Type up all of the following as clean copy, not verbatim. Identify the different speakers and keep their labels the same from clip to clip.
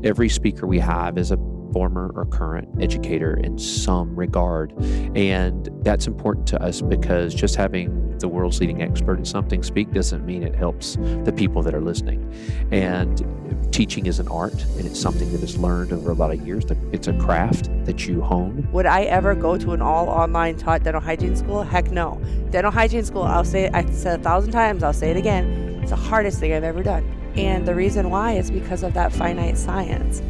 Speaker 1: Every speaker we have is a former or current educator in some regard. And that's important to us because just having the world's leading expert in something speak doesn't mean it helps the people that are listening. And teaching is an art, and it's something that is learned over a lot of years. It's a craft that you hone.
Speaker 2: Would I ever go to an all online taught dental hygiene school? Heck no. Dental hygiene school, I said it 1,000 times, I'll say it again, it's the hardest thing I've ever done. And the reason why is because of that finite science.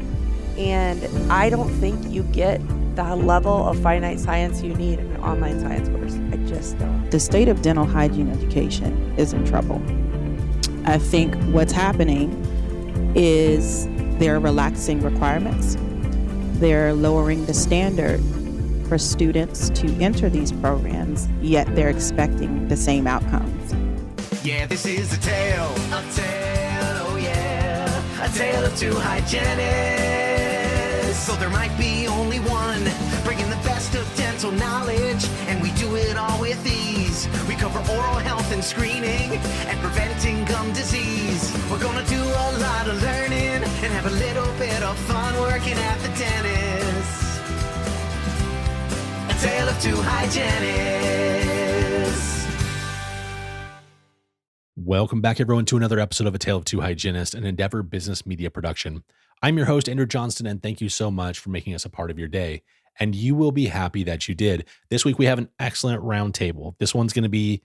Speaker 2: And I don't think you get the level of finite science you need in an online science course. I just don't.
Speaker 3: The state of dental hygiene education is in trouble. I think what's happening is they're relaxing requirements. They're lowering the standard for students to enter these programs, yet they're expecting the same outcomes.
Speaker 4: Yeah, this is a tale, oh yeah, a tale of two hygienists. So there might be only one, bringing the best of dental knowledge, and we do it all with ease. We cover oral health and screening, and preventing gum disease. We're gonna do a lot of learning, and have a little bit of fun working at the dentist. A tale of two hygienists.
Speaker 5: Welcome back, everyone, to another episode of A Tale of Two Hygienists, an Endeavor Business Media production. I'm your host, Andrew Johnston, and thank you so much for making us a part of your day. And you will be happy that you did. This week, we have an excellent roundtable. This one's going to be,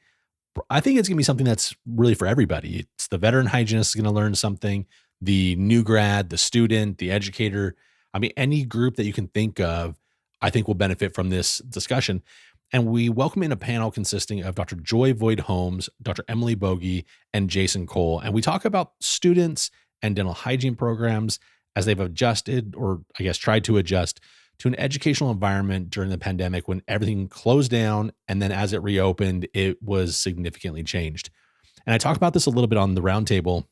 Speaker 5: I think it's going to be something that's really for everybody. It's the veteran hygienist is going to learn something, the new grad, the student, the educator. I mean, any group that you can think of, I think will benefit from this discussion. And we welcome in a panel consisting of Dr. Joy Void-Holmes, Dr. Emily Boge, and Jason Kole. And we talk about students and dental hygiene programs as they've adjusted, or I guess tried to adjust, to an educational environment during the pandemic when everything closed down, and then as it reopened, it was significantly changed. And I talk about this a little bit on the roundtable,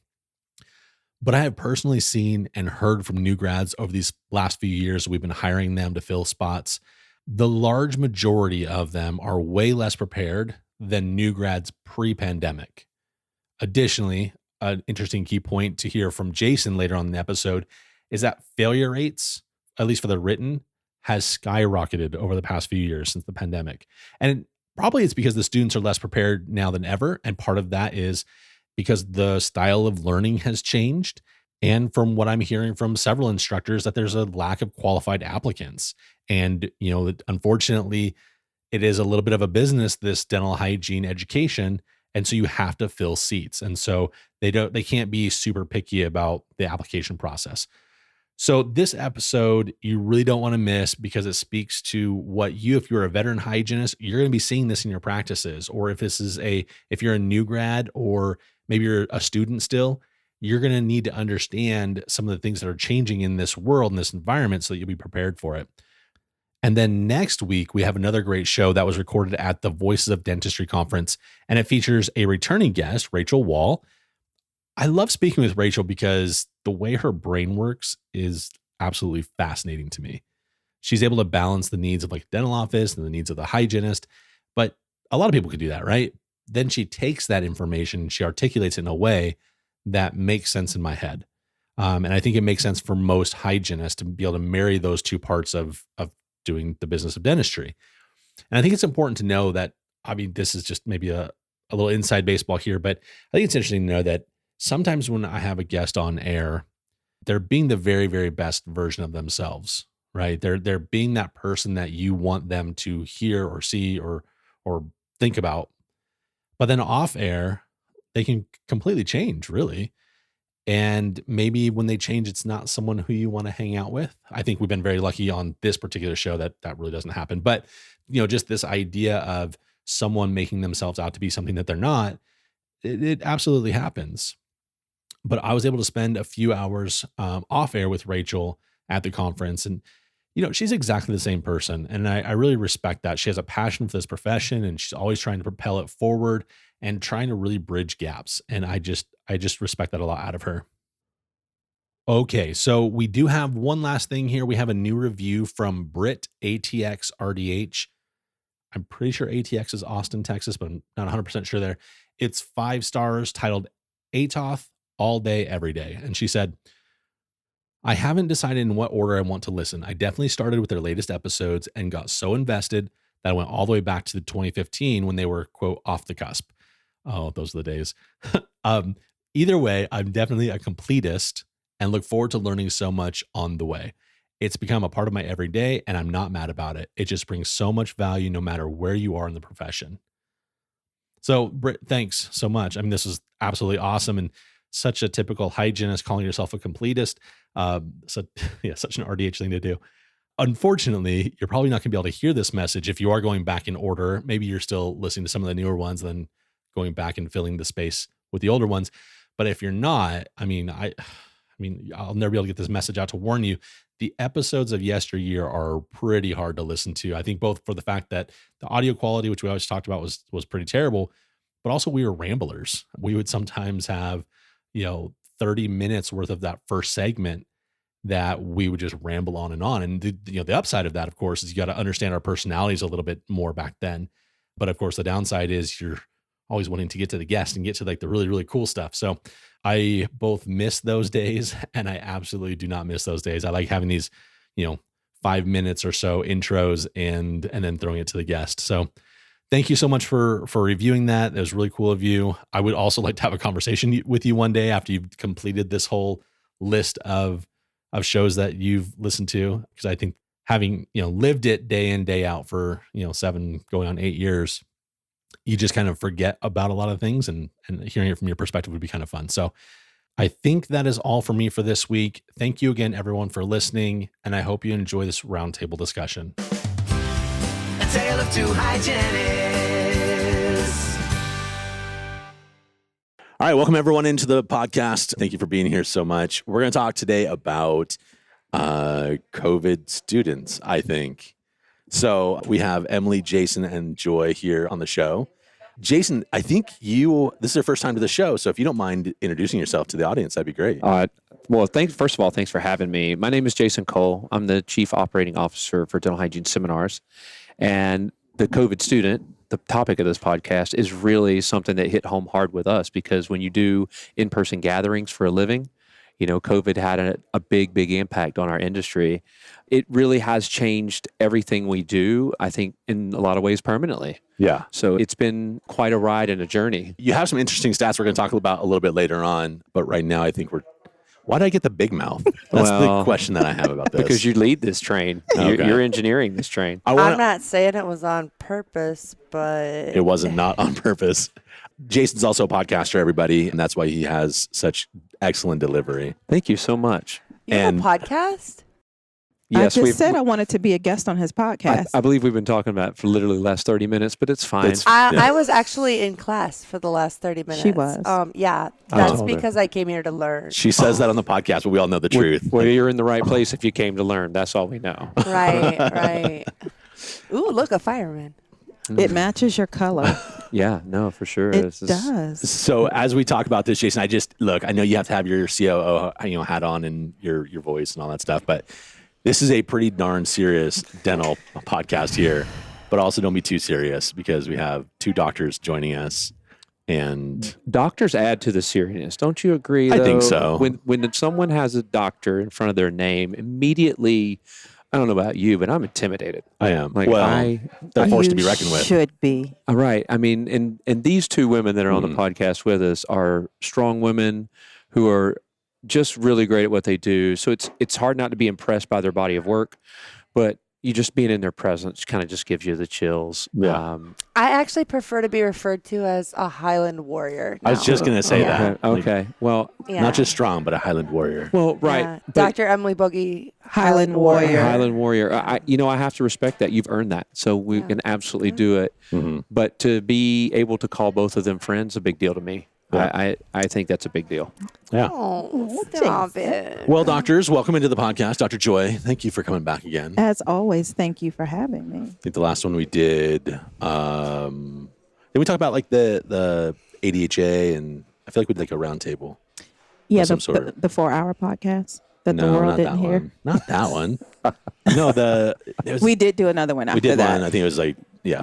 Speaker 5: but I have personally seen and heard from new grads over these last few years. We've been hiring them to fill spots. The large majority of them are way less prepared than new grads pre-pandemic. Additionally, an interesting key point to hear from Jason later on in the episode is that failure rates, at least for the written, has skyrocketed over the past few years since the pandemic. And probably it's because the students are less prepared now than ever. And part of that is because the style of learning has changed. And from what I'm hearing from several instructors, that there's a lack of qualified applicants. And, unfortunately, it is a little bit of a business, this dental hygiene education. And so you have to fill seats. And so they can't be super picky about the application process. So this episode, you really don't want to miss because it speaks to what if you're a veteran hygienist, you're going to be seeing this in your practices. Or if you're a new grad, or maybe you're a student still, you're going to need to understand some of the things that are changing in this world, in this environment, so that you'll be prepared for it. And then next week, we have another great show that was recorded at the Voices of Dentistry conference, and it features a returning guest, Rachel Wall. I love speaking with Rachel because the way her brain works is absolutely fascinating to me. She's able to balance the needs of like a dental office and the needs of the hygienist, but a lot of people could do that, right? Then she takes that information, she articulates it in a way that makes sense in my head. And I think it makes sense for most hygienists to be able to marry those two parts of doing the business of dentistry. And I think it's important to know that, this is just maybe a little inside baseball here, but I think it's interesting to know that sometimes when I have a guest on air, they're being the very, very best version of themselves, right? They're being that person that you want them to hear or see or think about. But then off air, they can completely change, really. And maybe when they change, it's not someone who you want to hang out with. I think we've been very lucky on this particular show that really doesn't happen. But, just this idea of someone making themselves out to be something that they're not, it absolutely happens. But I was able to spend a few hours off air with Rachel at the conference. And, she's exactly the same person. And I really respect that. She has a passion for this profession, and she's always trying to propel it forward and trying to really bridge gaps. And I just respect that a lot out of her. Okay, so we do have one last thing here. We have a new review from Britt ATX RDH. I'm pretty sure ATX is Austin, Texas, but I'm not 100% sure there. It's 5 stars, titled ATOF all day, every day. And she said, I haven't decided in what order I want to listen. I definitely started with their latest episodes and got so invested that I went all the way back to 2015 when they were, quote, off the cusp. Oh, those are the days. Either way, I'm definitely a completist and look forward to learning so much on the way. It's become a part of my everyday, and I'm not mad about it. It just brings so much value no matter where you are in the profession. So, Britt, thanks so much. I mean, this was absolutely awesome and such a typical hygienist calling yourself a completist. Such an RDH thing to do. Unfortunately, you're probably not going to be able to hear this message if you are going back in order. Maybe you're still listening to some of the newer ones, then going back and filling the space with the older ones. But if you're not, I mean, I'll never be able to get this message out to warn you. The episodes of yesteryear are pretty hard to listen to. I think both for the fact that the audio quality, which we always talked about, was pretty terrible, but also we were ramblers. We would sometimes have, 30 minutes worth of that first segment that we would just ramble on. And the upside of that, of course, is you got to understand our personalities a little bit more back then. But of course, the downside is you're always wanting to get to the guest and get to like the really, really cool stuff. So I both miss those days and I absolutely do not miss those days. I like having these, 5 minutes or so intros and then throwing it to the guest. So thank you so much for reviewing that. It was really cool of you. I would also like to have a conversation with you one day after you've completed this whole list of shows that you've listened to, because I think having, lived it day in, day out for, 7 going on 8 years, you just kind of forget about a lot of things, and hearing it from your perspective would be kind of fun. So I think that is all for me for this week. Thank you again, everyone, for listening, and I hope you enjoy this roundtable discussion.
Speaker 4: A tale of two hygienists.
Speaker 6: All right, welcome everyone into the podcast. Thank you for being here so much. We're going to talk today about COVID students, I think. So we have Emily, Jason, and Joy here on the show. Jason, I think this is your first time to the show, so if you don't mind introducing yourself to the audience, that'd be great.
Speaker 1: Well, first of all, thanks for having me. My name is Jason Kole. I'm the Chief Operating Officer for Dental Hygiene Seminars. And the COVID student, the topic of this podcast, is really something that hit home hard with us, because when you do in-person gatherings for a living, COVID had a big, big impact on our industry. It really has changed everything we do, I think, in a lot of ways permanently.
Speaker 6: Yeah.
Speaker 1: So it's been quite a ride and a journey.
Speaker 6: You have some interesting stats we're going to talk about a little bit later on, but right now I think why did I get the big mouth? That's the question that I have about this.
Speaker 1: Because you lead this train.
Speaker 6: Okay.
Speaker 1: You're engineering this train.
Speaker 2: I'm not saying it was on purpose, but
Speaker 6: it wasn't not on purpose. Jason's also a podcaster, everybody, and that's why he has such excellent delivery.
Speaker 1: Thank you so much.
Speaker 2: you have a podcast?
Speaker 1: Yes,
Speaker 3: I just said I wanted to be a guest on his podcast.
Speaker 1: I believe we've been talking about it for literally the last 30 minutes, but it's fine.
Speaker 2: I was actually in class for the last 30 minutes.
Speaker 3: She was.
Speaker 2: Yeah, that's because I came here to learn.
Speaker 6: She says that on the podcast, but we all know the truth.
Speaker 1: Well, you're in the right place if you came to learn. That's all we know.
Speaker 2: Right. Ooh, look, a fireman.
Speaker 3: It matches your color.
Speaker 1: Yeah, no, for sure.
Speaker 3: It does.
Speaker 6: So as we talk about this, Jason, I know you have to have your COO, hat on and your voice and all that stuff, but this is a pretty darn serious dental podcast here, but also don't be too serious because we have 2 doctors joining us. And
Speaker 1: doctors add to the seriousness. Don't you agree, though?
Speaker 6: I think so.
Speaker 1: When someone has a doctor in front of their name, immediately, I don't know about you, but I'm intimidated.
Speaker 6: I am. They're forced to be reckoned with.
Speaker 3: Should be.
Speaker 1: All right. I mean, and these 2 women that are on the podcast with us are strong women who are just really great at what they do. So it's hard not to be impressed by their body of work, but you just being in their presence kind of just gives you the chills.
Speaker 6: Yeah.
Speaker 2: I actually prefer to be referred to as a Highland warrior.
Speaker 6: I was just going to say that.
Speaker 1: Okay. Well,
Speaker 6: not just strong, but a Highland warrior.
Speaker 1: Well, right.
Speaker 2: Yeah. Dr. Emily Boge,
Speaker 3: Highland warrior.
Speaker 1: Highland warrior. I have to respect that. You've earned that. So we can absolutely do it.
Speaker 6: Mm-hmm.
Speaker 1: But to be able to call both of them friends, a big deal to me.
Speaker 6: Yeah.
Speaker 1: I think that's a big deal.
Speaker 6: Yeah.
Speaker 2: Oh, stop it.
Speaker 6: Well, doctors, welcome into the podcast. Dr. Joy, thank you for coming back again.
Speaker 3: As always, thank you for having me.
Speaker 6: I think the last one we did we talk about like the ADHA, and I feel like we did like a roundtable.
Speaker 3: Yeah,
Speaker 6: the
Speaker 3: 4-hour podcast that the
Speaker 6: No,
Speaker 3: world
Speaker 6: not
Speaker 3: didn't
Speaker 6: that
Speaker 3: hear.
Speaker 6: one. Not that one. No,
Speaker 3: We did do another one after
Speaker 6: we did
Speaker 3: that.
Speaker 6: one. I think it was like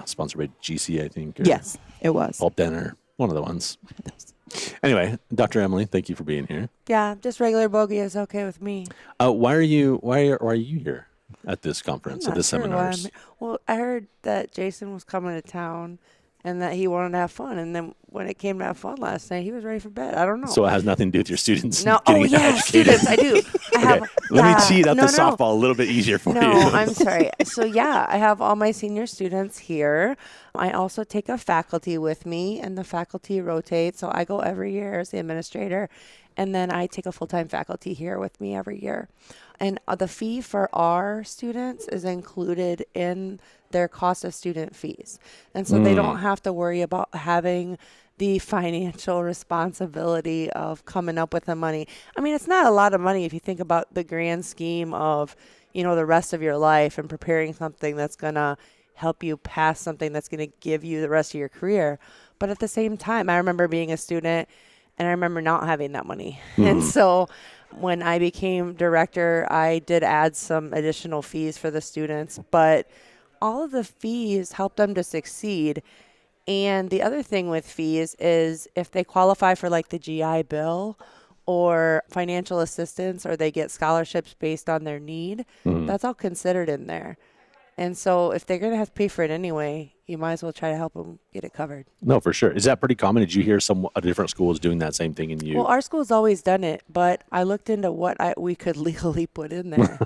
Speaker 6: sponsored by GC. I think. Or
Speaker 3: Yes, it was.
Speaker 6: Pulp Denner. One of the ones. Anyway, Dr. Emily, thank you for being here.
Speaker 2: Yeah, just regular Boge is okay with me.
Speaker 6: Why are you here at this
Speaker 2: I'm
Speaker 6: conference, at
Speaker 2: not
Speaker 6: this
Speaker 2: sure why
Speaker 6: seminars?
Speaker 2: well, I heard that Jason was coming to town and that he wanted to have fun. And then when it came to have fun last night, he was ready for bed. I don't know.
Speaker 6: So it has nothing to do with your students
Speaker 2: No,
Speaker 6: getting
Speaker 2: oh yeah,
Speaker 6: educated.
Speaker 2: students. I do. I have.
Speaker 6: Okay, let me
Speaker 2: yeah,
Speaker 6: tee up
Speaker 2: no,
Speaker 6: the
Speaker 2: no.
Speaker 6: softball a little bit easier for
Speaker 2: No,
Speaker 6: you.
Speaker 2: I'm sorry. So yeah, I have all my senior students here. I also take a faculty with me, and the faculty rotates. So I go every year as the administrator, and then I take a full-time faculty here with me every year. And the fee for our students is included in their cost of student fees. And so they don't have to worry about having the financial responsibility of coming up with the money. I mean, it's not a lot of money if you think about the grand scheme of, the rest of your life and preparing something that's going to help you pass something that's going to give you the rest of your career. But at the same time, I remember being a student and I remember not having that money. And so when I became director, I did add some additional fees for the students, but all of the fees help them to succeed. And the other thing with fees is if they qualify for like the GI Bill or financial assistance, or they get scholarships based on their need, that's all considered in there. And so if they're going to have to pay for it anyway, you might as well try to help them get it covered.
Speaker 6: No, for sure. Is that pretty common? Did you hear some different schools doing that same thing in you?
Speaker 2: Well, our school's always done it, but I looked into what we could legally put in there.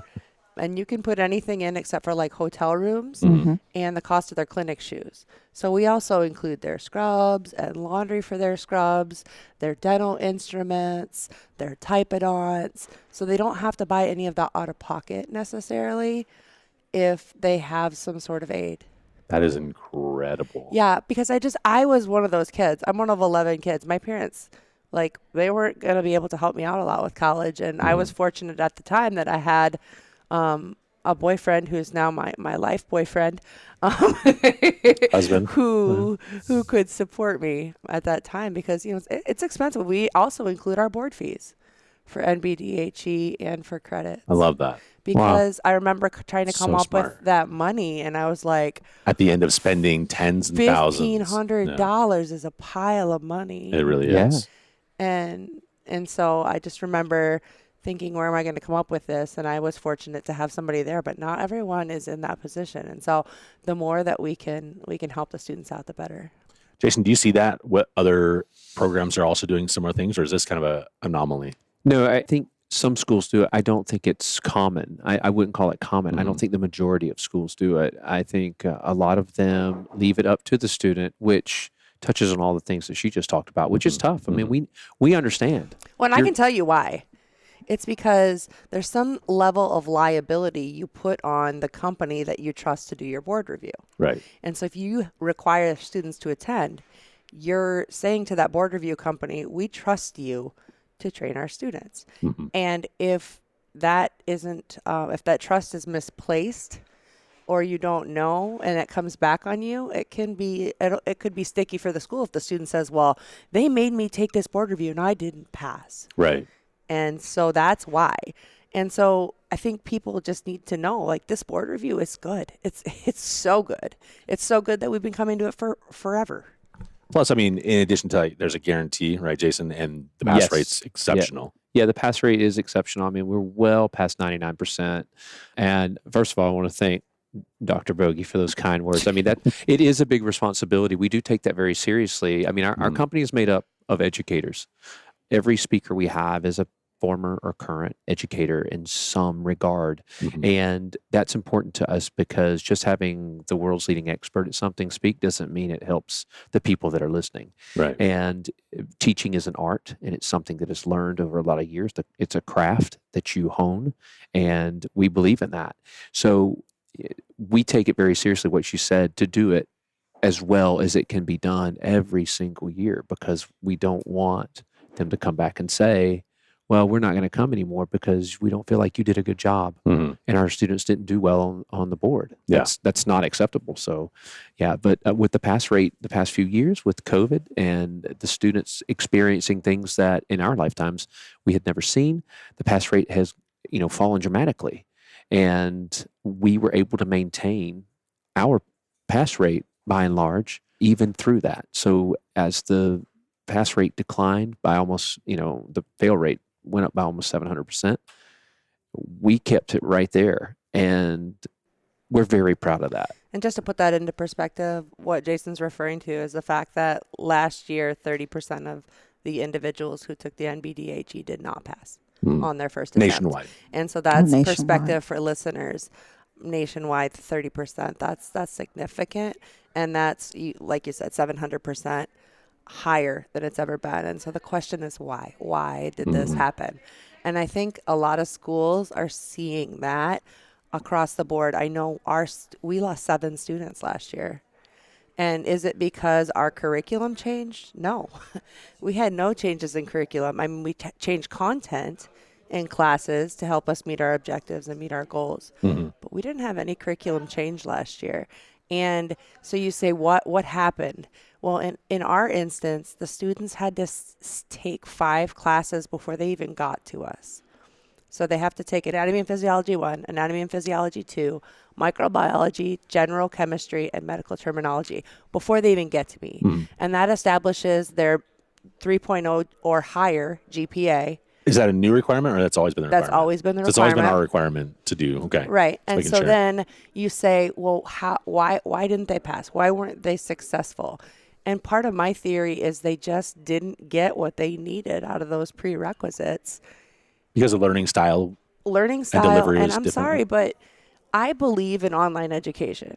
Speaker 2: And you can put anything in except for like hotel rooms and the cost of their clinic shoes. So we also include their scrubs and laundry for their scrubs, their dental instruments, their typodonts. So they don't have to buy any of that out of pocket necessarily if they have some sort of aid.
Speaker 6: That is incredible.
Speaker 2: Yeah, because I was one of those kids. I'm one of 11 kids. My parents, they weren't going to be able to help me out a lot with college. And I was fortunate at the time that I had a boyfriend who's now my life boyfriend,
Speaker 6: Husband,
Speaker 2: who could support me at that time because it's expensive. We also include our board fees for NBDHE and for credits.
Speaker 6: I love that.
Speaker 2: Because I remember trying to come
Speaker 6: So
Speaker 2: up
Speaker 6: smart.
Speaker 2: with that money, and I was like,
Speaker 6: At the end of spending tens and thousands.
Speaker 2: $1,500 is a pile of money.
Speaker 6: It really
Speaker 1: Yeah.
Speaker 6: is.
Speaker 2: And so I just remember thinking, where am I going to come up with this? And I was fortunate to have somebody there, but not everyone is in that position. And so the more that we can help the students out, the better.
Speaker 6: Jason, do you see that? What other programs are also doing similar things, or is this kind of an anomaly?
Speaker 1: No, I think some schools do it. I don't think it's common. I wouldn't call it common. I don't think the majority of schools do it. I think a lot of them leave it up to the student, which touches on all the things that she just talked about, which is tough. I mean, we understand.
Speaker 2: Well, and I can tell you why. It's because there's some level of liability you put on the company that you trust to do your board review.
Speaker 6: Right.
Speaker 2: And so if you require students to attend, you're saying to that board review company, we trust you to train our students. And if that isn't, if that trust is misplaced or you don't know and it comes back on you, it could be sticky for the school if the student says, well, they made me take this board review and I didn't pass.
Speaker 6: Right.
Speaker 2: And so that's why. And so I think people just need to know, this board review is good. It's so good. It's so good that we've been coming to it for forever.
Speaker 6: Plus, I mean, in addition to there's a guarantee, right, Jason, and the pass
Speaker 1: Yes.
Speaker 6: rate's exceptional.
Speaker 1: Yeah, the pass rate is exceptional. I mean, we're well past 99%. And first of all, I want to thank Dr. Boge for those kind words. I mean, that it is a big responsibility. We do take that very seriously. I mean, our company is made up of educators. Every speaker we have is a former or current educator in some regard. And that's important to us because just having the world's leading expert at something speak doesn't mean it helps the people that are listening.
Speaker 6: Right.
Speaker 1: And teaching is an art, and it's something that is learned over a lot of years. It's a craft that you hone, and we believe in that. So we take it very seriously, what you said, to do it as well as it can be done every single year, because we don't want them to come back and say, well, we're not going to come anymore because we don't feel like you did a good job and our students didn't do well on the board. That's not acceptable. So, yeah, but with the pass rate the past few years with COVID and the students experiencing things that in our lifetimes we had never seen, the pass rate has, fallen dramatically. And we were able to maintain our pass rate by and large, even through that. So as the pass rate declined by almost, the fail rate went up by almost 700%. We kept it right there. And we're very proud of that.
Speaker 2: And just to put that into perspective, what Jason's referring to is the fact that last year, 30% of the individuals who took the NBDHE did not pass on their first attempt.
Speaker 6: Nationwide.
Speaker 2: And so that's
Speaker 3: nationwide.
Speaker 2: perspective for listeners. Nationwide, 30%. That's significant. And that's, like you said, 700% higher than it's ever been. And so the question is why? Why did this happen? And I think a lot of schools are seeing that across the board. I know we lost 7 students last year. And is it because our curriculum changed? No. We had no changes in curriculum. I mean, we changed content in classes to help us meet our objectives and meet our goals. But we didn't have any curriculum change last year. And so you say, what happened? Well, in our instance, the students had to take 5 classes before they even got to us. So they have to take Anatomy and Physiology 1, Anatomy and Physiology 2, Microbiology, General Chemistry, and Medical Terminology before they even get to me. And that establishes their 3.0 or higher GPA.
Speaker 6: Is that a new requirement, or that's always been the requirement?
Speaker 2: That's always been the
Speaker 6: So it's
Speaker 2: requirement.
Speaker 6: always been our requirement to do. Okay.
Speaker 2: Right.
Speaker 6: Just
Speaker 2: And
Speaker 6: making
Speaker 2: so
Speaker 6: sure.
Speaker 2: then you say, well, why didn't they pass? Why weren't they successful? And part of my theory is they just didn't get what they needed out of those prerequisites.
Speaker 6: Because of learning style.
Speaker 2: Learning style,
Speaker 6: delivery
Speaker 2: and
Speaker 6: was
Speaker 2: I'm
Speaker 6: different.
Speaker 2: sorry, but I believe in online education.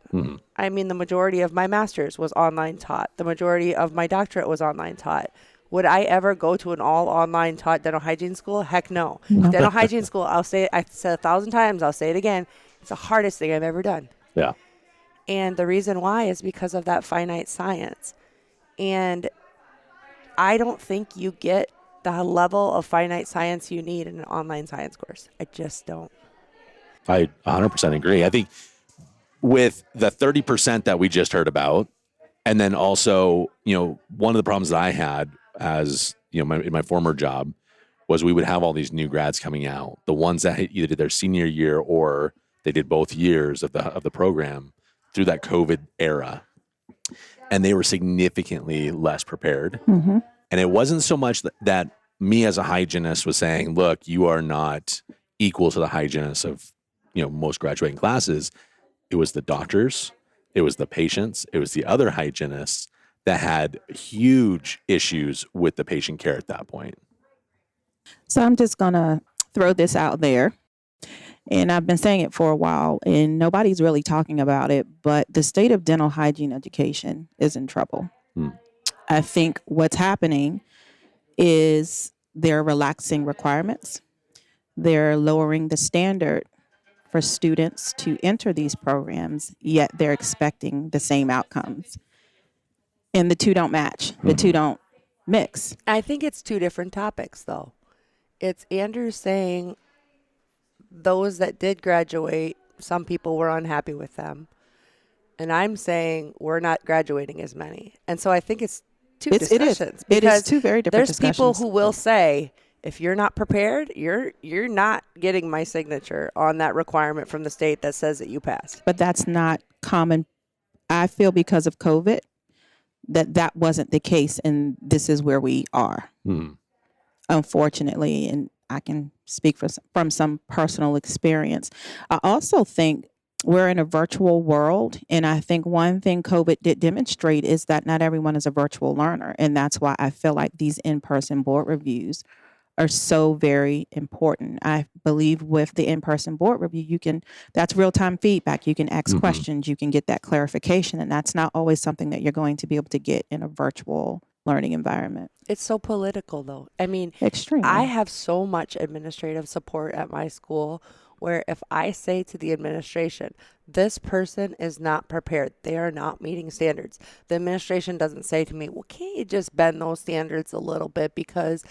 Speaker 2: I mean, the majority of my master's was online taught. The majority of my doctorate was online taught. Would I ever go to an all online taught dental hygiene school? Heck no. Dental hygiene school, I said 1,000 times, I'll say it again. It's the hardest thing I've ever done.
Speaker 6: Yeah.
Speaker 2: And the reason why is because of that finite science. And I don't think you get the level of finite science you need in an online science course. I just don't.
Speaker 6: I 100% agree. I think with the 30% that we just heard about, and then also, one of the problems that I had as, in my former job was we would have all these new grads coming out, the ones that either did their senior year or they did both years of the program through that COVID era. And they were significantly less prepared. And it wasn't so much that me as a hygienist was saying, look, you are not equal to the hygienists of, most graduating classes. It was the doctors, it was the patients, it was the other hygienists that had huge issues with the patient care at that point.
Speaker 3: So I'm just going to throw this out there. And I've been saying it for a while, and nobody's really talking about it, but the state of dental hygiene education is in trouble. I think what's happening is they're relaxing requirements. They're lowering the standard for students to enter these programs, yet they're expecting the same outcomes. And the two don't match. The two don't mix.
Speaker 2: I think it's 2 different topics, though. It's Andrew saying those that did graduate, some people were unhappy with them. And I'm saying we're not graduating as many. And so I think it's 2 discussions.
Speaker 3: It is 2 very different
Speaker 2: there's
Speaker 3: discussions.
Speaker 2: people who will say, if you're not prepared, you're not getting my signature on that requirement from the state that says that you passed.
Speaker 3: But that's not common. I feel because of COVID that wasn't the case, and this is where we are, unfortunately. And I can speak from some personal experience. I also think we're in a virtual world, and I think one thing COVID did demonstrate is that not everyone is a virtual learner, and that's why I feel like these in-person board reviews are so very important. I believe with the in-person board review, that's real-time feedback. You can ask questions, you can get that clarification, and that's not always something that you're going to be able to get in a virtual learning environment.
Speaker 2: It's so political, though. I mean,
Speaker 3: Extremely.
Speaker 2: I have so much administrative support at my school where if I say to the administration, this person is not prepared, they are not meeting standards, the administration doesn't say to me, well, can't you just bend those standards a little bit because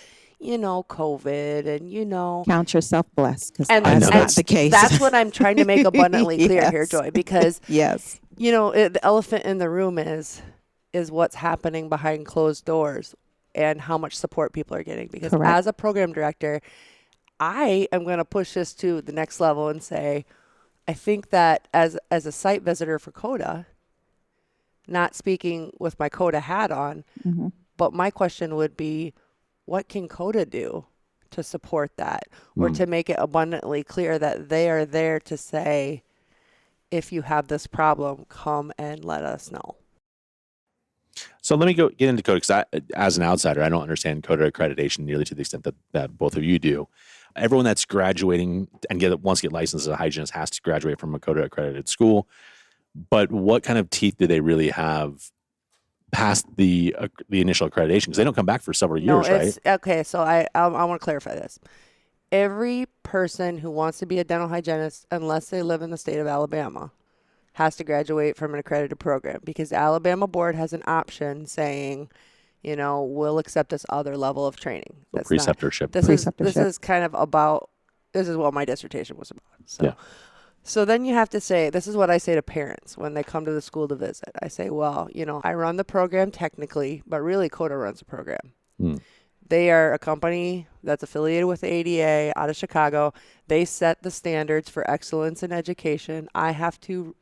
Speaker 2: COVID and
Speaker 3: Count yourself blessed, because
Speaker 2: and
Speaker 3: that's not the case.
Speaker 2: That's what I'm trying to make abundantly clear here,
Speaker 3: Yes.
Speaker 2: Joy, because
Speaker 3: Yes.
Speaker 2: the elephant in the room is what's happening behind closed doors and how much support people are getting. Because
Speaker 3: Correct.
Speaker 2: as a program director, I am going to push this to the next level and say, I think that as a site visitor for CODA, not speaking with my CODA hat on, But my question would be, what can Kole do to support that, or to make it abundantly clear that they are there to say, if you have this problem, come and let us know.
Speaker 6: So let me get into Kode, because as an outsider, I don't understand Kode accreditation nearly to the extent that both of you do. Everyone that's graduating and wants to get licensed as a hygienist has to graduate from a Kode accredited school. But what kind of teeth do they really have past the initial accreditation? Because they don't come back for several years, right?
Speaker 2: Okay, so I want to clarify this. Every person who wants to be a dental hygienist, unless they live in the state of Alabama, has to graduate from an accredited program, because the Alabama board has an option saying, we'll accept this other level of training. That's
Speaker 6: Preceptorship.
Speaker 2: This is kind of about, this is what my dissertation was about. So.
Speaker 6: Yeah.
Speaker 2: So then you have to say, this is what I say to parents when they come to the school to visit. I say, well, I run the program technically, but really Kode runs the program. They are a company that's affiliated with the ADA out of Chicago. They set the standards for excellence in education. I have to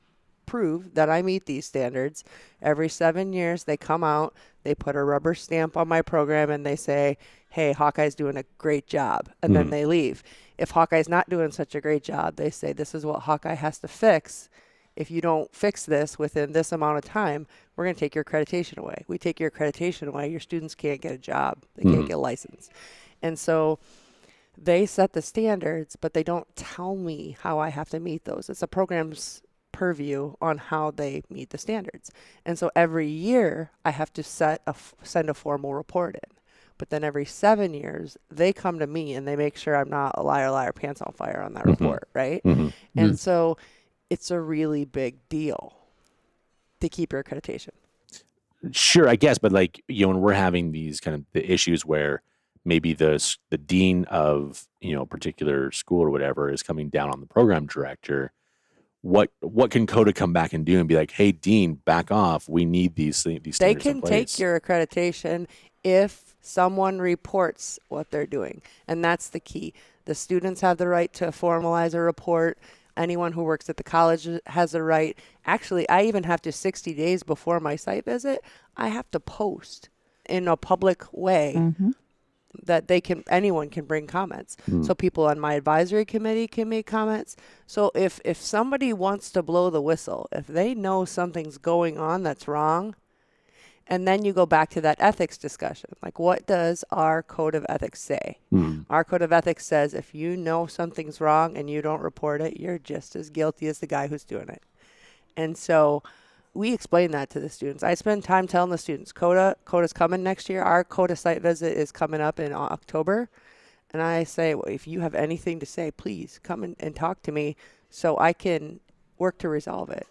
Speaker 2: prove that I meet these standards. Every 7 years, they come out, they put a rubber stamp on my program, and they say, hey, Hawkeye's doing a great job. And then they leave. If Hawkeye's not doing such a great job, they say, this is what Hawkeye has to fix. If you don't fix this within this amount of time, we're going to take your accreditation away. We take your accreditation away, your students can't get a job. They can't get a license. And so they set the standards, but they don't tell me how I have to meet those. It's a program's purview on how they meet the standards. And so every year I have to send a formal report in. But then every 7 years, they come to me and they make sure I'm not a liar, pants on fire on that report, right? And so it's a really big deal to keep your accreditation.
Speaker 6: Sure, I guess, but when we're having these kind of the issues where maybe the dean of a particular school or whatever is coming down on the program director, what can Kode come back and do and be like, hey, dean, back off. We need these standards
Speaker 2: They can
Speaker 6: in place.
Speaker 2: take your accreditation if someone reports what they're doing. And that's the key. The students have the right to formalize a report. Anyone who works at the college has a right. Actually, I even have to 60 days before my site visit, I have to post in a public way that anyone can bring comments. So people on my advisory committee can make comments. So if somebody wants to blow the whistle, if they know something's going on that's wrong, and then you go back to that ethics discussion. Like, what does our code of ethics say? Our code of ethics says if you know something's wrong and you don't report it, you're just as guilty as the guy who's doing it. And so we explain that to the students. I spend time telling the students, Koda's coming next year. Our Kode site visit is coming up in October. And I say, well, if you have anything to say, please come and talk to me so I can work to resolve it.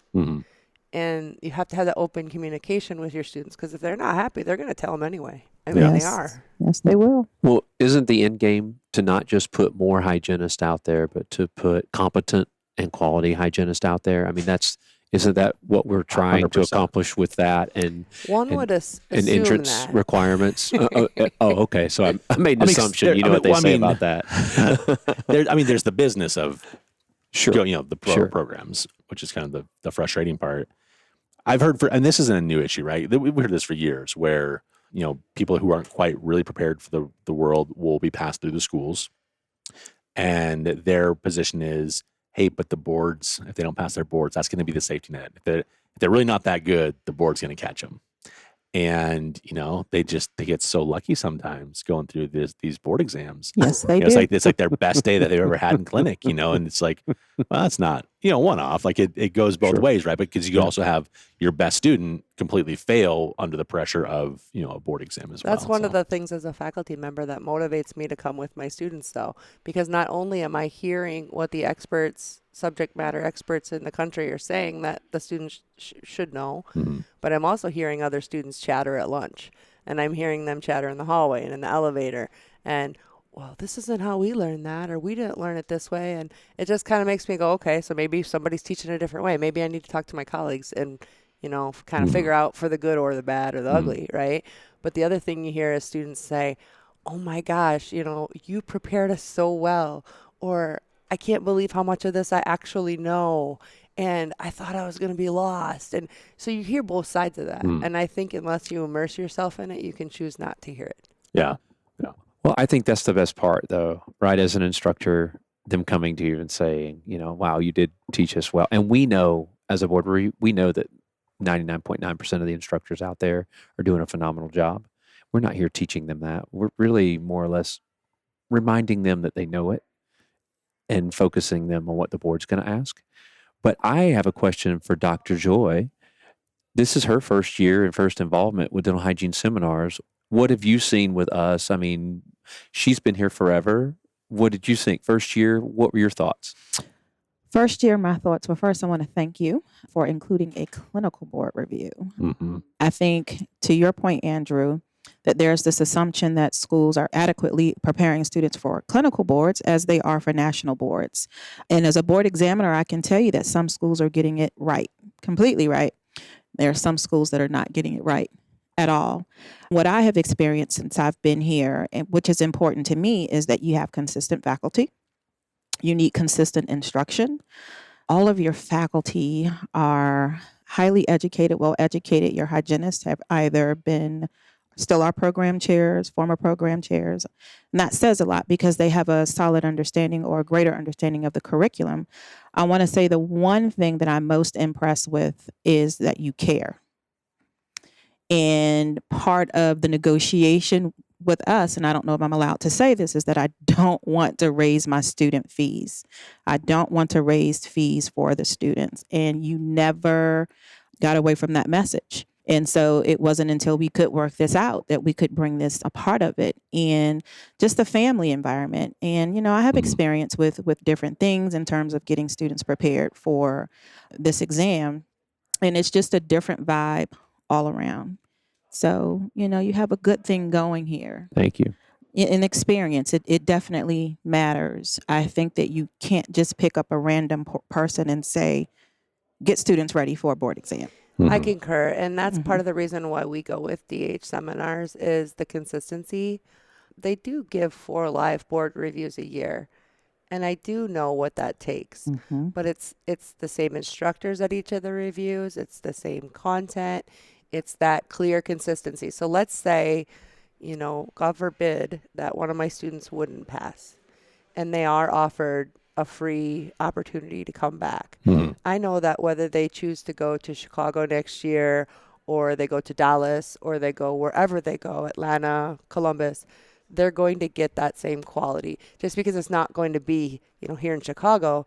Speaker 2: And you have to have that open communication with your students, because if they're not happy, they're going to tell them anyway. I mean, they are.
Speaker 3: Yes, they will.
Speaker 1: Well, isn't the end game to not just put more hygienists out there, but to put competent and quality hygienists out there? I mean, isn't that what we're trying
Speaker 6: 100%.
Speaker 1: to accomplish with that? And
Speaker 2: Would assume
Speaker 1: entrance
Speaker 2: that.
Speaker 1: requirements. Okay. So I made an assumption. You know what they say about that.
Speaker 6: There's the business of the
Speaker 1: Sure.
Speaker 6: programs, which is kind of the frustrating part. I've heard and this isn't a new issue, right? We've heard this for years, where people who aren't quite really prepared for the world will be passed through the schools, and their position is, hey, but the boards, if they don't pass their boards, that's going to be the safety net. If they're really not that good, the board's going to catch them. And they get so lucky sometimes going through these board exams.
Speaker 3: Yes, they do.
Speaker 6: It's like their best day that they've ever had in clinic, and it's like, well, that's not one off. Like it goes both ways, right? Because you also have your best student completely fail under the pressure of a board exam as well.
Speaker 2: That's one of the things as a faculty member that motivates me to come with my students, though, because not only am I hearing what the subject matter experts in the country are saying that the students should know, but I'm also hearing other students chatter at lunch, and I'm hearing them chatter in the hallway and in the elevator, and, well, this isn't how we learned that, or we didn't learn it this way. And it just kind of makes me go, okay, so maybe somebody's teaching a different way. Maybe I need to talk to my colleagues and, kind of figure out for the good or the bad or the ugly, right? But the other thing you hear is students say, oh my gosh, you prepared us so well, or I can't believe how much of this I actually know. and I thought I was going to be lost. And so you hear both sides of that. And I think unless you immerse yourself in it, you can choose not to hear it.
Speaker 6: Yeah.
Speaker 1: Well, I think that's the best part, though, right? As an instructor, them coming to you and saying, wow, you did teach us well. And we know, as a board, we know that 99.9% of the instructors out there are doing a phenomenal job. We're not here teaching them that. We're really more or less reminding them that they know it and focusing them on what the board's going to ask. But I have a question for Dr. Joy. This is her first year and first involvement with dental hygiene seminars. What have you seen with us? I mean, she's been here forever. What did you think? First year, what were your thoughts?
Speaker 3: First year, my thoughts were, first, I want to thank you for including a clinical board review. I think, to your point, Andrew, that there's this assumption that schools are adequately preparing students for clinical boards as they are for national boards. And as a board examiner, I can tell you that some schools are getting it right, completely right. There are some schools that are not getting it right at all. What I have experienced since I've been here, and which is important to me, is that you have consistent faculty. You need consistent instruction. All of your faculty are highly educated, well-educated. Your hygienists have either been still our program chairs, former program chairs. And that says a lot because they have a solid understanding or a greater understanding of the curriculum. I want to say the one thing that I'm most impressed with is that you care. And part of the negotiation with us, and I don't know if I'm allowed to say this, is that I don't want to raise my student fees. I don't want to raise fees for the students. And you never got away from that message. And so it wasn't until we could work this out that we could bring this a part of it, and just the family environment. And, I have experience with different things in terms of getting students prepared for this exam. And it's just a different vibe all around. So, you have a good thing going here.
Speaker 1: Thank you.
Speaker 3: In experience, it definitely matters. I think that you can't just pick up a random person and say, get students ready for a board exam.
Speaker 2: I concur. And that's part of the reason why we go with DH seminars is the consistency. They do give 4 live board reviews a year. And I do know what that takes. But it's the same instructors at each of the reviews. It's the same content. It's that clear consistency. So let's say, God forbid that one of my students wouldn't pass and they are offered a free opportunity to come back. I know that whether they choose to go to Chicago next year or they go to Dallas or they go wherever they go, Atlanta, Columbus, they're going to get that same quality. Just because it's not going to be, here in Chicago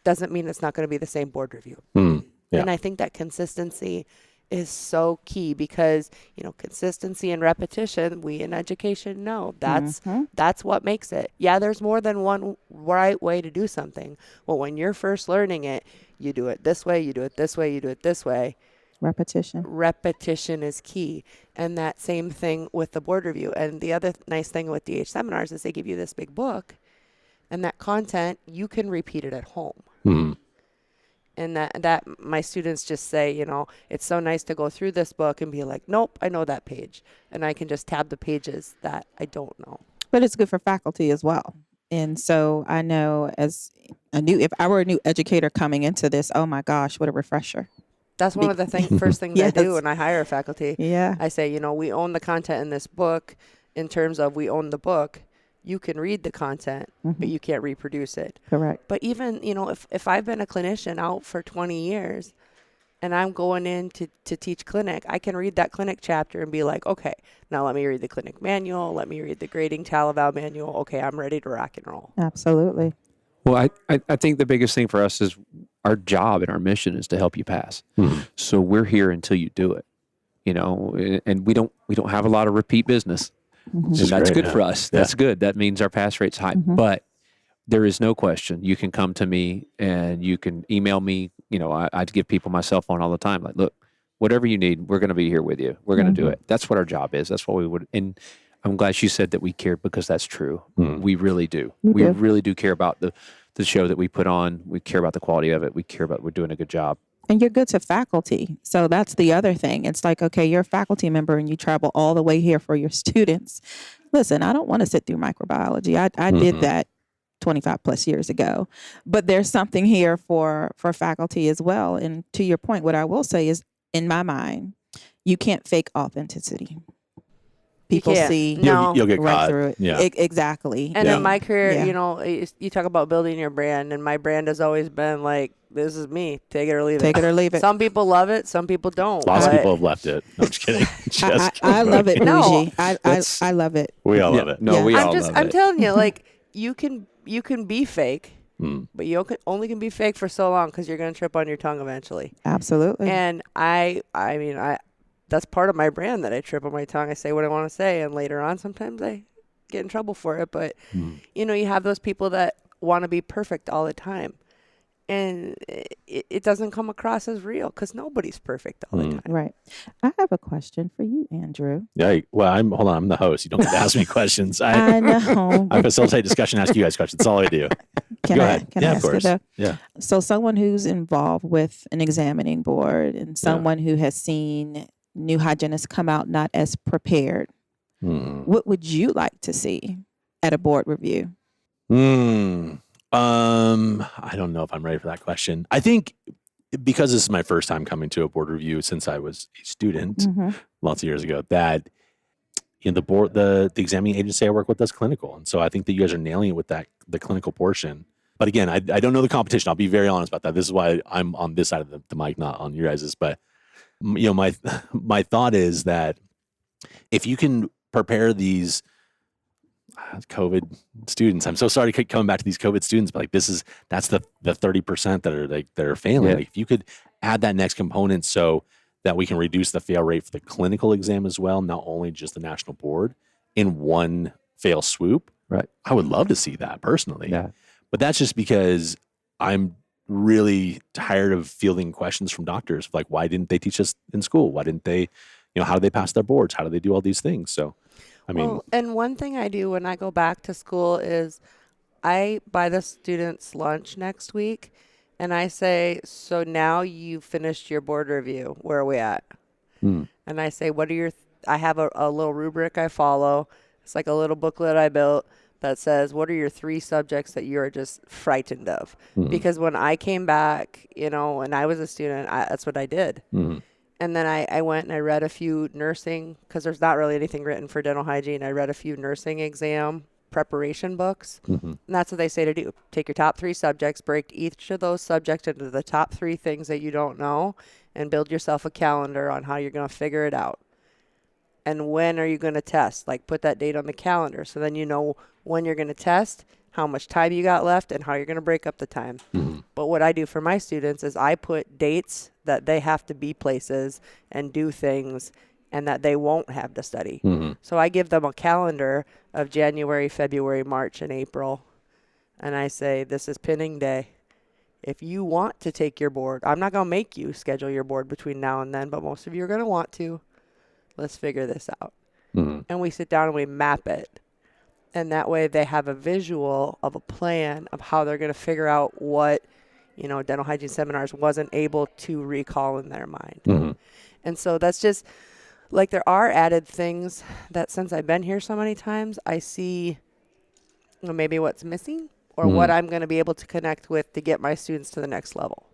Speaker 2: doesn't mean it's not going to be the same board review. And I think that consistency is so key because, consistency and repetition, we in education know that's what makes it. Yeah, there's more than one right way to do something. Well, when you're first learning it, you do it this way, you do it this way, you do it this way. Repetition is key. And that same thing with the board review. And the other nice thing with DH seminars is they give you this big book, and that content, you can repeat it at home. And that my students just say, it's so nice to go through this book and be like, nope, I know that page. And I can just tab the pages that I don't know.
Speaker 3: But it's good for faculty as well. And so I know if I were a new educator coming into this, oh my gosh, what a refresher.
Speaker 2: That's one of the first things I do when I hire faculty.
Speaker 3: Yeah.
Speaker 2: I say, we own the content in this book in terms of we own the book. You can read the content, but you can't reproduce it.
Speaker 3: Correct.
Speaker 2: But even, if I've been a clinician out for 20 years and I'm going in to teach clinic, I can read that clinic chapter and be like, okay, now let me read the clinic manual. Let me read the grading Talaval manual. Okay, I'm ready to rock and roll.
Speaker 3: Absolutely.
Speaker 1: Well, I think the biggest thing for us is our job and our mission is to help you pass. So we're here until you do it, and we don't have a lot of repeat business. And that's good for us. That's good. That means our pass rate's high. But there is no question. You can come to me and you can email me. I give people my cell phone all the time. Like, look, whatever you need, we're going to be here with you. We're going to do it. That's what our job is. That's what we would. And I'm glad she said that we cared because that's true. We really do. We really do care about the show that we put on. We care about the quality of it. We care about we're doing a good job.
Speaker 3: And you're good to faculty. So that's the other thing. It's like, okay, you're a faculty member and you travel all the way here for your students. Listen, I don't want to sit through microbiology. I did that 25 plus years ago. But there's something here for faculty as well. And to your point, what I will say is, in my mind, you can't fake authenticity. People
Speaker 2: can't.
Speaker 3: see
Speaker 2: No.
Speaker 6: You'll get
Speaker 3: right
Speaker 6: caught.
Speaker 3: through it.
Speaker 6: Yeah.
Speaker 3: Exactly.
Speaker 2: And
Speaker 6: Yeah.
Speaker 2: in my career,
Speaker 3: Yeah.
Speaker 2: you know, you talk about building your brand, and my brand has always been like, this is me. Take it or leave
Speaker 3: Take it or leave it.
Speaker 2: Some people love it. Some people don't.
Speaker 6: Lots of
Speaker 2: but-
Speaker 6: people have left it. No, I'm just kidding.
Speaker 3: I love it,
Speaker 2: No.
Speaker 3: Bougie.
Speaker 6: That's-
Speaker 3: I love it.
Speaker 6: We all love it.
Speaker 1: No,
Speaker 3: Yeah.
Speaker 1: we all love
Speaker 2: I'm
Speaker 1: it.
Speaker 2: telling you, like, you can be fake,
Speaker 6: Mm.
Speaker 2: but you only can be fake for so long because you're going to trip on your tongue eventually.
Speaker 3: Absolutely.
Speaker 2: And I mean, that's part of my brand, that I trip on my tongue. I say what I want to say, and later on, sometimes I get in trouble for it. But you know, you have those people that want to be perfect all the time, and it doesn't come across as real because nobody's perfect all the time.
Speaker 3: Right. I have a question for you, Andrew.
Speaker 6: Yeah. Well, hold on. I'm the host. You don't get to ask me questions.
Speaker 3: I know.
Speaker 6: I facilitate discussion, ask you guys questions. That's all I do.
Speaker 3: Can
Speaker 6: Go
Speaker 3: I,
Speaker 6: ahead.
Speaker 3: Can
Speaker 6: Yeah,
Speaker 3: I
Speaker 6: of
Speaker 3: ask you
Speaker 6: course.
Speaker 3: though?
Speaker 6: Yeah.
Speaker 3: So someone who's involved with an examining board and someone who has seen new hygienists come out not as prepared, what would you like to see at a board review?
Speaker 6: I don't know if I'm ready for that question. I think because this is my first time coming to a board review since I was a student lots of years ago, that the board, the examining agency I work with does clinical. And so I think that you guys are nailing it with the clinical portion. But again, I don't know the competition. I'll be very honest about that. This is why I'm on this side of the mic, not on your guys's. But my thought is that if you can prepare these COVID students, I'm so sorry to keep coming back to these COVID students, but like that's the 30% that are failing.
Speaker 1: Yeah.
Speaker 6: Like if you could add that next component so that we can reduce the fail rate for the clinical exam as well, not only just the national board, in one fail swoop.
Speaker 1: Right.
Speaker 6: I would love to see that personally.
Speaker 1: Yeah.
Speaker 6: But that's just because I'm really tired of fielding questions from doctors like, why didn't they teach us in school? Why didn't they, how do they pass their boards? How do they do all these things? So, I mean,
Speaker 2: Well, and one thing I do when I go back to school is I buy the students lunch next week, and I say, so now you finished your board review. Where are we at? And I say, what are I have a little rubric I follow. It's like a little booklet I built that says, what are your 3 subjects that you're just frightened of? Because when I came back, when I was a student, that's what I did. And then I went and I read a few nursing, because there's not really anything written for dental hygiene. I read a few nursing exam preparation books. And that's what they say to do. Take your top 3 subjects, break each of those subjects into the top 3 things that you don't know, and build yourself a calendar on how you're going to figure it out. And when are you going to test? Like, put that date on the calendar so then you know when you're going to test, how much time you got left, and how you're going to break up the time. But what I do for my students is I put dates that they have to be places and do things and that they won't have to study. So I give them a calendar of January, February, March, and April. And I say, this is pinning day. If you want to take your board, I'm not going to make you schedule your board between now and then, but most of you are going to want to. Let's figure this out. And we sit down and we map it. And that way they have a visual of a plan of how they're going to figure out what, dental hygiene seminars wasn't able to recall in their mind. And so that's just, like, there are added things that since I've been here so many times, I see maybe what's missing or what I'm going to be able to connect with to get my students to the next level.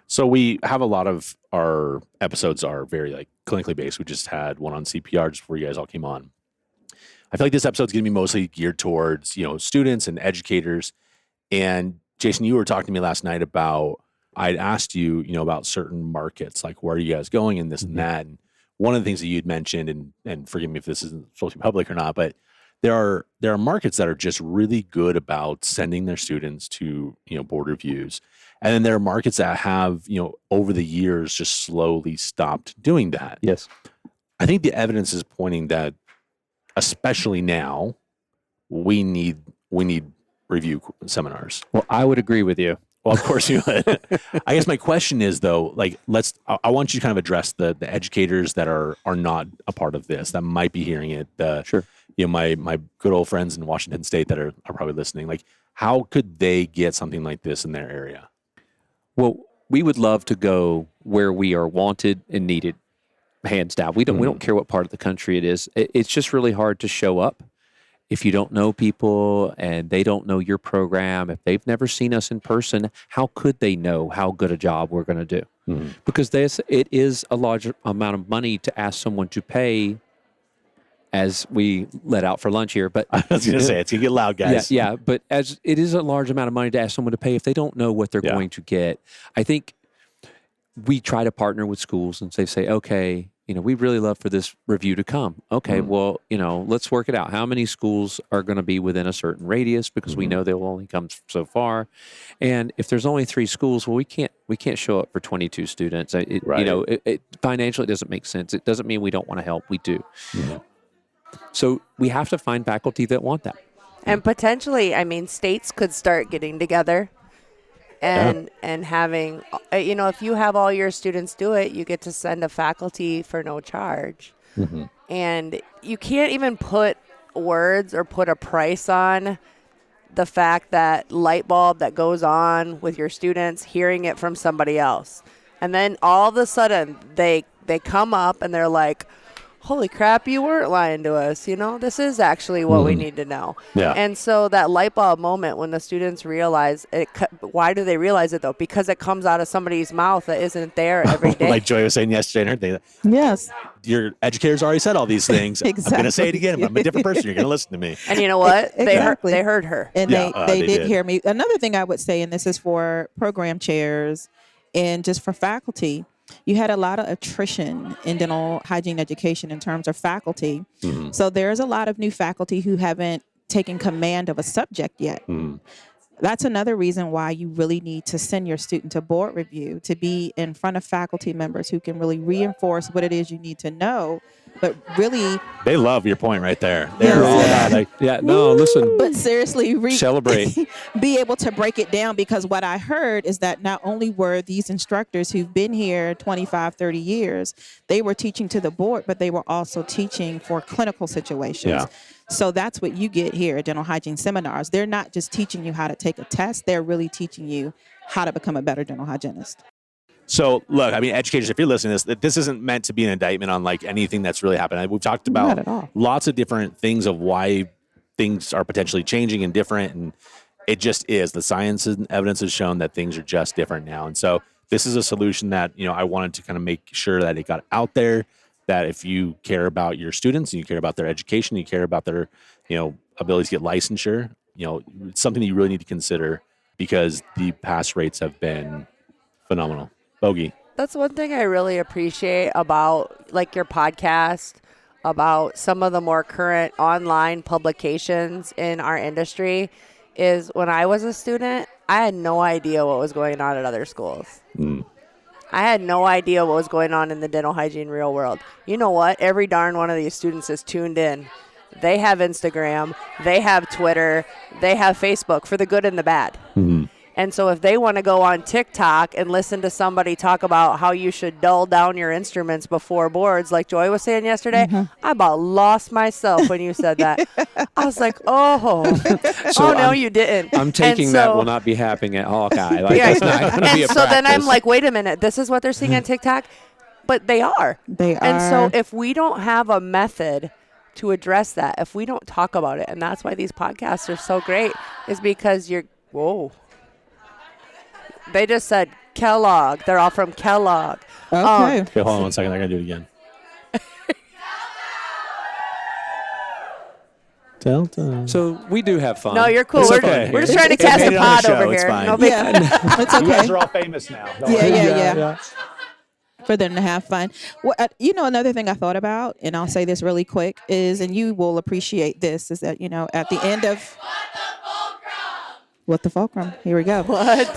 Speaker 6: So we have a lot of our episodes are very like clinically based. We just had one on CPR just before you guys all came on. I feel like this episode's going to be mostly geared towards, students and educators. And Jason, you were talking to me last night about, I'd asked you, about certain markets, like where are you guys going and this and that. And one of the things that you'd mentioned, and forgive me if this isn't supposed to be public or not, but there are markets that are just really good about sending their students to, board reviews. And then there are markets that have, over the years just slowly stopped doing that.
Speaker 1: Yes.
Speaker 6: I think the evidence is pointing that, especially now, we need review seminars.
Speaker 1: Well, I would agree with you.
Speaker 6: Well, of course you would. I guess my question is though, like, I want you to kind of address the educators that are not a part of this, that might be hearing it.
Speaker 1: Sure.
Speaker 6: My good old friends in Washington State that are probably listening. Like, how could they get something like this in their area?
Speaker 1: Well, we would love to go where we are wanted and needed, hands down. We don't care what part of the country it is. It's just really hard to show up if you don't know people and they don't know your program, if they've never seen us in person, how could they know how good a job we're going to do? Because it is a large amount of money to ask someone to pay, as we let out for lunch here. But
Speaker 6: I was going to say, it's going to get loud, guys.
Speaker 1: Yeah, but as it is a large amount of money to ask someone to pay if they don't know what they're going to get. I think we try to partner with schools and say, okay, we'd really love for this review to come. Okay, well, let's work it out. How many schools are going to be within a certain radius, because we know they'll only come so far. And if there's only 3 schools, well, we can't show up for 22 students. Financially, it doesn't make sense. It doesn't mean we don't want to help. We do. So we have to find faculty that want that.
Speaker 2: And potentially, states could start getting together and having, if you have all your students do it, you get to send a faculty for no charge. And you can't even put words or put a price on the fact that light bulb that goes on with your students, hearing it from somebody else. And then all of a sudden they come up and they're like, holy crap, you weren't lying to us. This is actually what we need to know.
Speaker 6: Yeah.
Speaker 2: And so that light bulb moment when the students realize it, why do they realize it though? Because it comes out of somebody's mouth that isn't there every day.
Speaker 6: Like Joy was saying yesterday in her thing.
Speaker 3: Yes.
Speaker 6: Your educators already said all these things.
Speaker 3: Exactly.
Speaker 6: I'm going to say it again. I'm a different person. You're going to listen to me.
Speaker 2: And you know what?
Speaker 3: Exactly.
Speaker 2: They heard her.
Speaker 3: And
Speaker 6: Yeah,
Speaker 3: they
Speaker 6: they
Speaker 3: did
Speaker 6: did.
Speaker 3: hear me. Another thing I would say, and this is for program chairs and just for faculty, you had a lot of attrition in dental hygiene education in terms of faculty. So there's a lot of new faculty who haven't taken command of a subject yet. That's another reason why you really need to send your student to board review, to be in front of faculty members who can really reinforce what it is you need to know, but really...
Speaker 6: They love your point right there. They're all about it.
Speaker 1: Listen.
Speaker 3: But seriously,
Speaker 1: Celebrate.
Speaker 3: be able to break it down, because what I heard is that not only were these instructors who've been here 25, 30 years, they were teaching to the board, but they were also teaching for clinical situations.
Speaker 6: Yeah.
Speaker 3: So that's what you get here at dental hygiene seminars. They're not just teaching you how to take a test. They're really teaching you how to become a better dental hygienist.
Speaker 6: So, look, educators, if you're listening to this isn't meant to be an indictment on anything that's really happened. We've talked
Speaker 3: Not
Speaker 6: about
Speaker 3: at all.
Speaker 6: lots of different things of why things are potentially changing and different, and it just is. The science and evidence has shown that things are just different now. And so this is a solution that, I wanted to kind of make sure that it got out there, that if you care about your students and you care about their education, you care about their, ability to get licensure, it's something that you really need to consider, because the pass rates have been phenomenal. Boge.
Speaker 2: That's one thing I really appreciate about your podcast, about some of the more current online publications in our industry, is when I was a student, I had no idea what was going on at other schools. I had no idea what was going on in the dental hygiene real world. You know what? Every darn one of these students is tuned in. They have Instagram, they have Twitter, they have Facebook, for the good and the bad. And so if they want to go on TikTok and listen to somebody talk about how you should dull down your instruments before boards, like Joy was saying yesterday, I about lost myself when you said that. I was like, no, you didn't.
Speaker 1: I'm taking that will not be happening at Hawkeye. It's not going to be a
Speaker 2: so then I'm
Speaker 1: practice.
Speaker 2: like, wait a minute, this is what they're seeing on TikTok? But they are.
Speaker 3: They are.
Speaker 2: And so if we don't have a method to address that, if we don't talk about it, and that's why these podcasts are so great, is because whoa. They just said Kellogg. They're all from Kellogg.
Speaker 3: Okay.
Speaker 6: Okay, hold on 1 second. I got to do it again. Delta.
Speaker 1: So we do have fun.
Speaker 2: No, you're cool.
Speaker 1: It's
Speaker 2: We're,
Speaker 1: okay.
Speaker 2: we're just trying to
Speaker 6: It's
Speaker 2: cast
Speaker 6: made
Speaker 2: a
Speaker 6: it on the
Speaker 2: pod over
Speaker 6: show. It's
Speaker 2: here.
Speaker 6: fine.
Speaker 2: No big
Speaker 3: It's
Speaker 6: You guys
Speaker 3: okay.
Speaker 6: are all famous now. Don't
Speaker 3: Yeah,
Speaker 6: worry.
Speaker 3: yeah. For them to have fun. Well, another thing I thought about, and I'll say this really quick, is, and you will appreciate this, is that, at the end of... What the fulcrum? Here we go.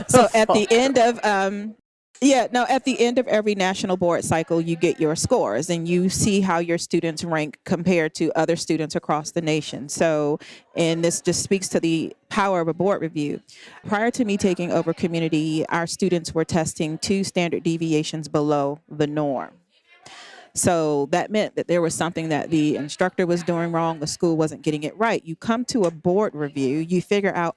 Speaker 3: So at the end of at the end of every national board cycle, you get your scores and you see how your students rank compared to other students across the nation. So, and this just speaks to the power of a board review. Prior to me taking over community, our students were testing 2 standard deviations below the norm. So that meant that there was something that the instructor was doing wrong, the school wasn't getting it right. You come to a board review, you figure out,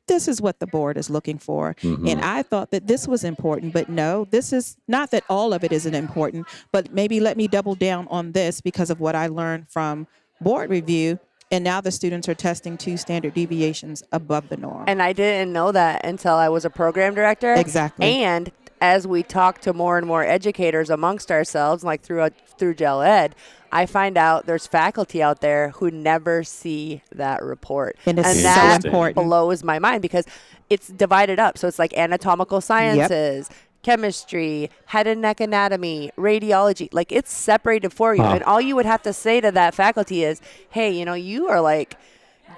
Speaker 3: this is what the board is looking for. And I thought that this was important, but no, this is not that all of it isn't important, but maybe let me double down on this because of what I learned from board review. And now the students are testing 2 standard deviations above the norm.
Speaker 2: And I didn't know that until I was a program director.
Speaker 3: Exactly.
Speaker 2: And as we talk to more and more educators amongst ourselves, like through Gel Ed, I find out there's faculty out there who never see that report.
Speaker 3: And it's so
Speaker 2: that
Speaker 3: important.
Speaker 2: blows my mind because it's divided up. So it's like anatomical sciences, chemistry, head and neck anatomy, radiology. Like, it's separated for you. And all you would have to say to that faculty is, hey, you are like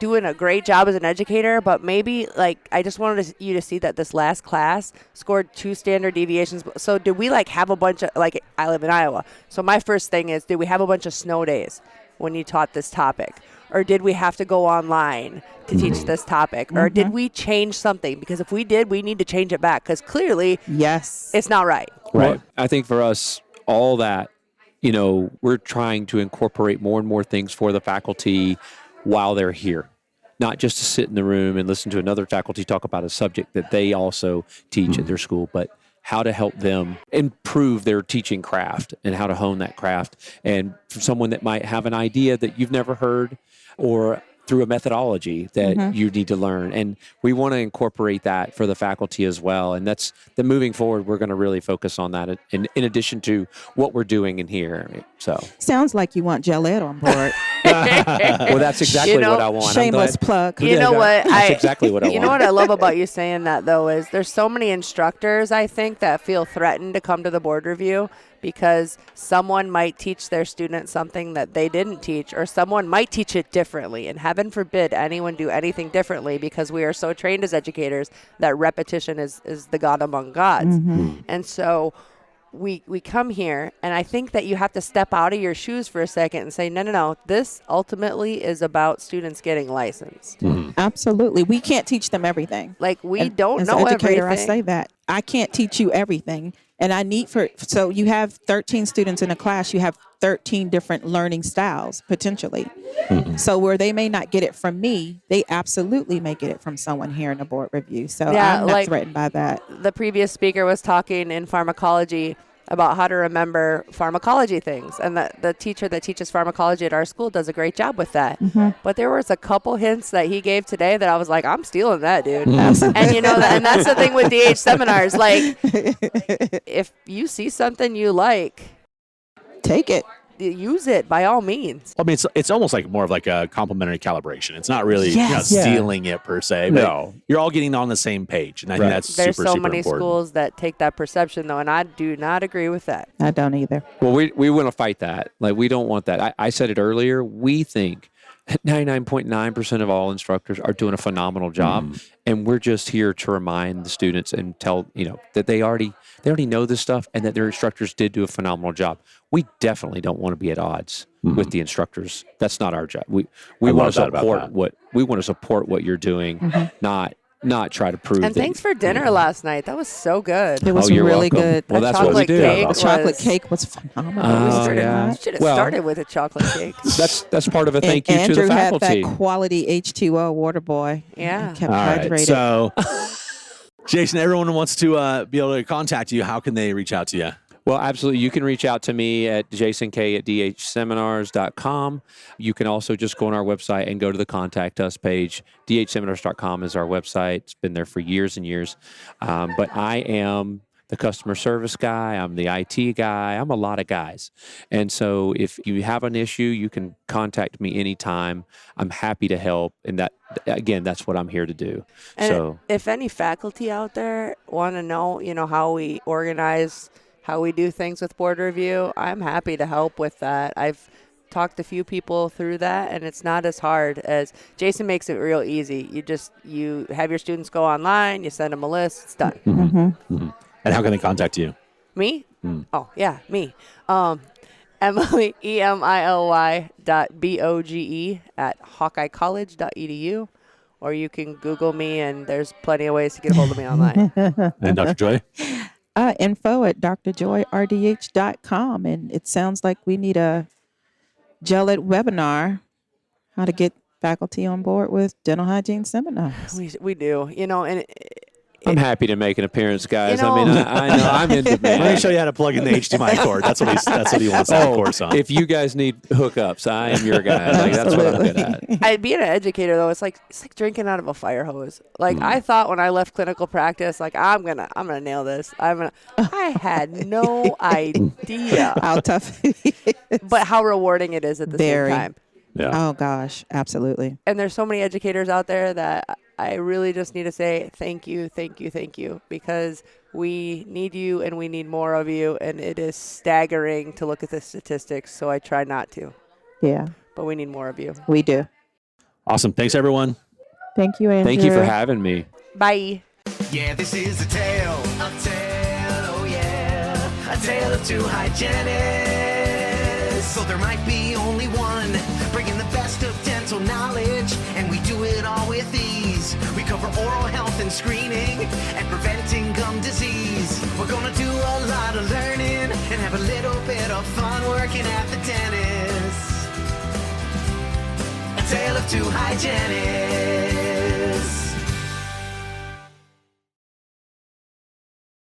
Speaker 2: doing a great job as an educator, but maybe like I just wanted you to see that this last class scored 2 standard deviations. So did we like have a bunch of, like, I live in Iowa, so my first thing is, did we have a bunch of snow days when you taught this topic, or did we have to go online to teach this topic, or did we change something? Because if we did, we need to change it back, because clearly
Speaker 3: Yes.
Speaker 2: it's not right.
Speaker 1: Well, I think for us, all that, we're trying to incorporate more and more things for the faculty while they're here, not just to sit in the room and listen to another faculty talk about a subject that they also teach at their school, but how to help them improve their teaching craft and how to hone that craft. And for someone that might have an idea that you've never heard, or through a methodology that you need to learn. And we want to incorporate that for the faculty as well. And that's the moving forward, we're going to really focus on that in addition to what we're doing in here. So
Speaker 3: Sounds like you want Gel Ed on board.
Speaker 1: well, that's exactly what I want. I'm
Speaker 3: Shameless
Speaker 1: glad-
Speaker 3: plug.
Speaker 2: You know what?
Speaker 1: That's exactly what I want.
Speaker 2: You know what I love about you saying that, though, is there's so many instructors, I think, that feel threatened to come to the board review because someone might teach their student something that they didn't teach, or someone might teach it differently. And heaven forbid anyone do anything differently, because we are so trained as educators that repetition is the God among gods. And so we come here, and I think that you have to step out of your shoes for a second and say, no, this ultimately is about students getting licensed.
Speaker 3: Absolutely. We can't teach them everything.
Speaker 2: Like, we
Speaker 3: And
Speaker 2: don't
Speaker 3: as
Speaker 2: know
Speaker 3: an educator,
Speaker 2: everything.
Speaker 3: I say that. I can't teach you everything. And I need so you have 13 students in a class, you have 13 different learning styles, potentially. So where they may not get it from me, they absolutely may get it from someone here in the board review. So
Speaker 2: Yeah,
Speaker 3: I'm not
Speaker 2: like-
Speaker 3: threatened by that.
Speaker 2: The previous speaker was talking in pharmacology about how to remember pharmacology things, and the teacher that teaches pharmacology at our school does a great job with that. But there was a couple hints that he gave today that I was like, I'm stealing that, dude. And and that's the thing with DH seminars. Like, if you see something you like,
Speaker 3: Take it.
Speaker 2: use it by all means.
Speaker 6: I mean, it's almost like more of like a complementary calibration. It's not really
Speaker 3: Yes.
Speaker 6: stealing it per se, but
Speaker 1: No.
Speaker 6: you're all getting on the same page, and I think
Speaker 1: Right.
Speaker 6: that's
Speaker 2: There's
Speaker 6: super,
Speaker 2: so
Speaker 6: super
Speaker 2: many
Speaker 6: important.
Speaker 2: schools that take that perception, though, and I do not agree with that.
Speaker 3: I don't either.
Speaker 1: Well, we want to fight that. Like, we don't want that. I said it earlier. We think 99.9% of all instructors are doing a phenomenal job, and we're just here to remind the students and tell that they already know this stuff, and that their instructors did do a phenomenal job. We definitely don't want to be at odds with the instructors. That's not our job. We want
Speaker 6: love
Speaker 1: to
Speaker 6: that about
Speaker 1: support
Speaker 6: that.
Speaker 1: what you're doing, not try to prove.
Speaker 2: And
Speaker 1: that
Speaker 2: thanks for dinner last night. That was so good.
Speaker 3: It was
Speaker 1: you're
Speaker 3: really
Speaker 1: welcome.
Speaker 3: good.
Speaker 1: Well,
Speaker 2: That
Speaker 1: that's what we
Speaker 2: chocolate
Speaker 1: do.
Speaker 2: cake
Speaker 3: The
Speaker 2: was-
Speaker 3: chocolate cake was phenomenal.
Speaker 1: Oh, yeah.
Speaker 2: Should have
Speaker 1: Well-
Speaker 2: started with a chocolate cake.
Speaker 1: That's part of a
Speaker 3: And
Speaker 1: thank you
Speaker 3: Andrew
Speaker 1: to the
Speaker 3: had
Speaker 1: faculty.
Speaker 3: that quality H2O water boy.
Speaker 2: Yeah.
Speaker 3: Kept
Speaker 6: All right,
Speaker 3: hydrated.
Speaker 6: so Jason, everyone wants to be able to contact you. How can they reach out to you?
Speaker 1: Well, absolutely. You can reach out to me at jasonk@dhseminars.com. You can also just go on our website and go to the contact us page. dhseminars.com is our website. It's been there for years and years. But I am the customer service guy. I'm the IT guy. I'm a lot of guys. And so if you have an issue, you can contact me anytime. I'm happy to help. And that, again, that's what I'm here to do.
Speaker 2: And
Speaker 1: So
Speaker 2: if any faculty out there want to know, how we organize, how we do things with board review, I'm happy to help with that. I've talked to a few people through that, and it's not as hard as Jason makes it real easy. You have your students go online, you send them a list, it's done.
Speaker 6: And how can they contact you?
Speaker 2: Me? Oh, yeah, me. Emily, EMILY.BOGE at HawkeyeCollege.edu. Or you can Google me, and there's plenty of ways to get a hold of me online.
Speaker 6: And Dr. Joy?
Speaker 3: Info at drjoyrdh.com. And it sounds like we need a Gel Ed webinar, how to get faculty on board with dental hygiene seminars.
Speaker 2: We do, and
Speaker 1: I'm happy to make an appearance, guys.
Speaker 2: You know-
Speaker 1: I mean, I know I'm in
Speaker 6: Let me
Speaker 1: demand.
Speaker 6: show you how to plug in the HDMI cord. That's what he wants that course on.
Speaker 1: If you guys need hookups, I am your guy. Like, that's what I'm good at.
Speaker 2: Being an educator though, it's like drinking out of a fire hose. Like I thought when I left clinical practice, like I'm gonna nail this. I had no idea,
Speaker 3: How tough it is.
Speaker 2: but how rewarding it is at the
Speaker 3: Very.
Speaker 2: same time.
Speaker 6: Yeah.
Speaker 3: Oh gosh, absolutely.
Speaker 2: And there's so many educators out there that I really just need to say thank you, because we need you and we need more of you, and it is staggering to look at the statistics. So I try not to,
Speaker 3: Yeah,
Speaker 2: but we need more of you.
Speaker 3: we do.
Speaker 6: Awesome. Thanks, everyone.
Speaker 3: Thank you, Andrew.
Speaker 1: Thank you for having me.
Speaker 2: Bye.
Speaker 4: Yeah, this is a tale, oh yeah, a tale of two hygienists. So there might be only one, bringing the best of dental knowledge, and we do it all with ease. We cover oral health and screening, and preventing gum disease. We're gonna do a lot of learning, and have a little bit of fun working at the dentist. A tale of two hygienists.